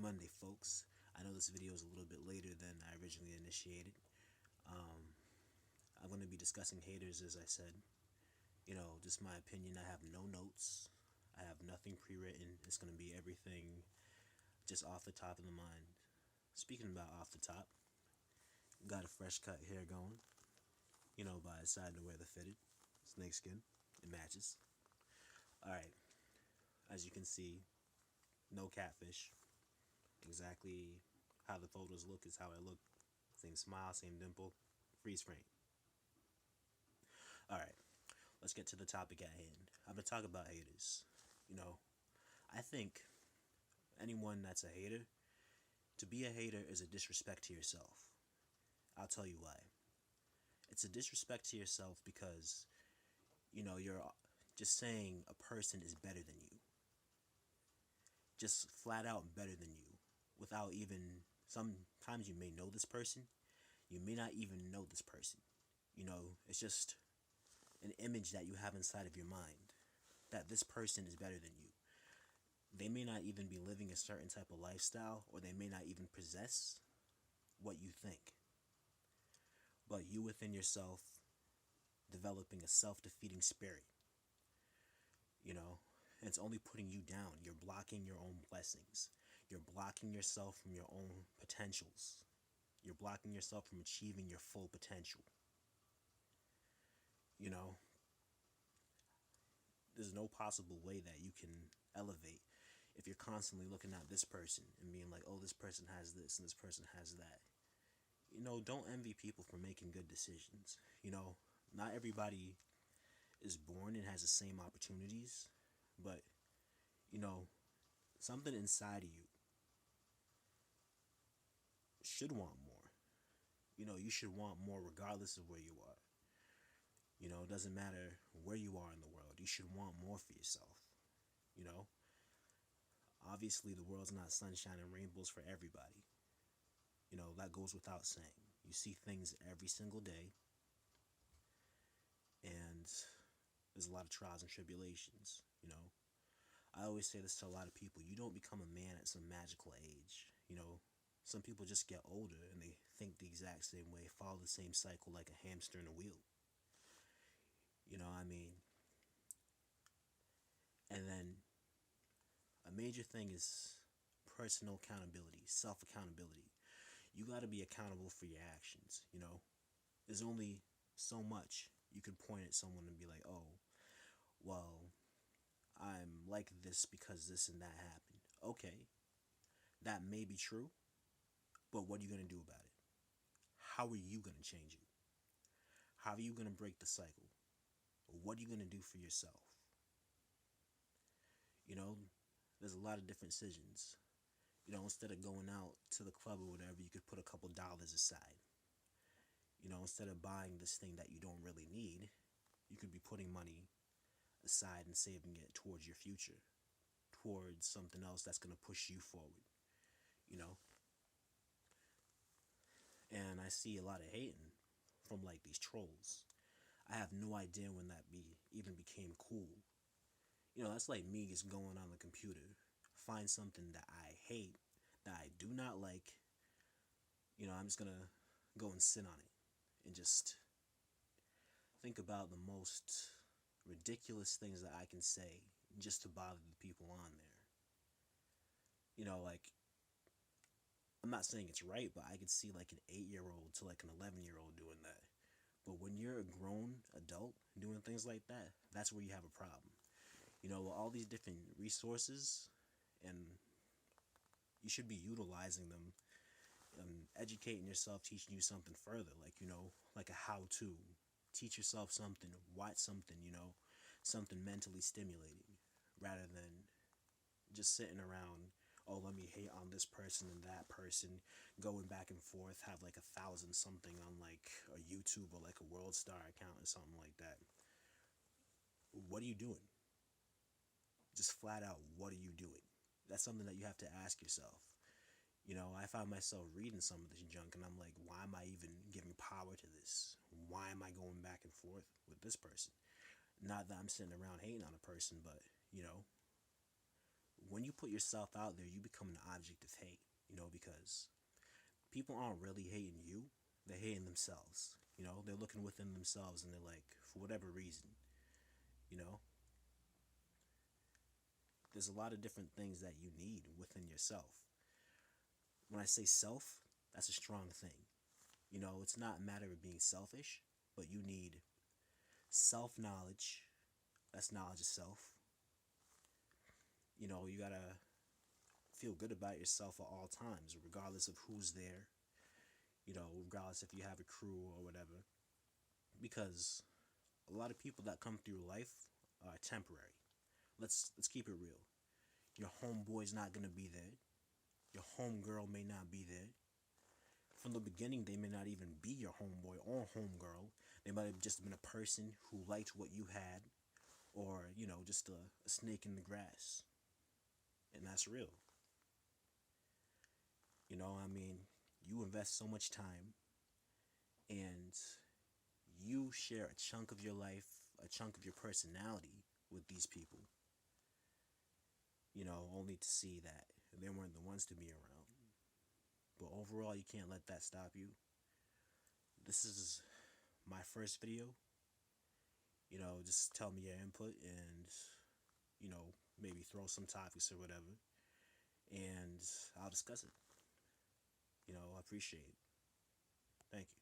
Monday, folks. I know this video is a little bit later than I originally initiated. I'm going to be discussing haters, as I said. Just my opinion. I have no notes. I have nothing pre-written. It's going to be everything just off the top of the mind. Speaking about off the top, got a fresh cut hair going. But I decided to wear the fitted snakeskin. It matches. Alright, as you can see, no catfish. Exactly how the photos look is how I look. Same smile, same dimple, freeze frame. Alright, let's get to the topic at hand. I'm going to talk about haters. I think anyone that's a hater, to be a hater is a disrespect to yourself. I'll tell you why. It's a disrespect to yourself because, you're just saying a person is better than you. Just flat out better than you. Without even, sometimes you may know this person, you may not even know this person. It's just an image that you have inside of your mind that this person is better than you. They may not even be living a certain type of lifestyle, or they may not even possess what you think. But you within yourself developing a self-defeating spirit. It's only putting you down. You're blocking your own blessings. You're blocking yourself from your own potentials. You're blocking yourself from achieving your full potential. There's no possible way that you can elevate if you're constantly looking at this person and being like, oh, this person has this and this person has that. Don't envy people for making good decisions. Not everybody is born and has the same opportunities, but, something inside of you should want more. You should want more regardless of where you are. It doesn't matter where you are in the world. You should want more for yourself. Obviously the world's not sunshine and rainbows for everybody. That goes without saying. You see things every single day, and there's a lot of trials and tribulations. I always say this to a lot of people. You don't become a man at some magical age. Some people just get older and they think the exact same way, follow the same cycle like a hamster in a wheel. And then a major thing is personal accountability, self-accountability. You got to be accountable for your actions. There's only so much you can point at someone and be like, oh, well, I'm like this because this and that happened. Okay, that may be true, but what are you going to do about it? How are you going to change it? How are you going to break the cycle? What are you going to do for yourself? There's a lot of different decisions. Instead of going out to the club or whatever, you could put a couple dollars aside. Instead of buying this thing that you don't really need, you could be putting money aside and saving it towards your future, towards something else that's going to push you forward. And I see a lot of hating from like these trolls. I have no idea when that even became cool. That's like me just going on the computer, find something that I hate, that I do not like. I'm just gonna go and sit on it and just think about the most ridiculous things that I can say just to bother the people on there. Like, I'm not saying it's right, but I could see like an 8-year-old to like an 11-year-old doing that. But when you're a grown adult doing things like that, that's where you have a problem. All these different resources, and you should be utilizing them, educating yourself, teaching you something further, like a how-to. Teach yourself something, watch something, something mentally stimulating, rather than just sitting around, oh, let me hate on this person and that person, going back and forth, have like 1,000 something on like a YouTube or like a World Star account or something like that. What are you doing? Just flat out, what are you doing? That's something that you have to ask yourself. I find myself reading some of this junk and I'm like, why am I even giving power to this? Why am I going back and forth with this person? Not that I'm sitting around hating on a person, but, when you put yourself out there, you become an object of hate, because people aren't really hating you, they're hating themselves. They're looking within themselves and they're like, for whatever reason, you know, there's a lot of different things that you need within yourself. When I say self, that's a strong thing. It's not a matter of being selfish, but you need self knowledge. That's knowledge of self. You gotta feel good about yourself at all times, regardless of who's there, regardless if you have a crew or whatever. Because a lot of people that come through life are temporary. Let's keep it real. Your homeboy's not gonna be there. Your homegirl may not be there. From the beginning, they may not even be your homeboy or homegirl. They might have just been a person who liked what you had, or just a snake in the grass, and that's real. You invest so much time, and you share a chunk of your life, a chunk of your personality with these people, only to see that they weren't the ones to be around. But overall, you can't let that stop you. This is my first video. Just tell me your input and, maybe throw some topics or whatever, and I'll discuss it. I appreciate it. Thank you.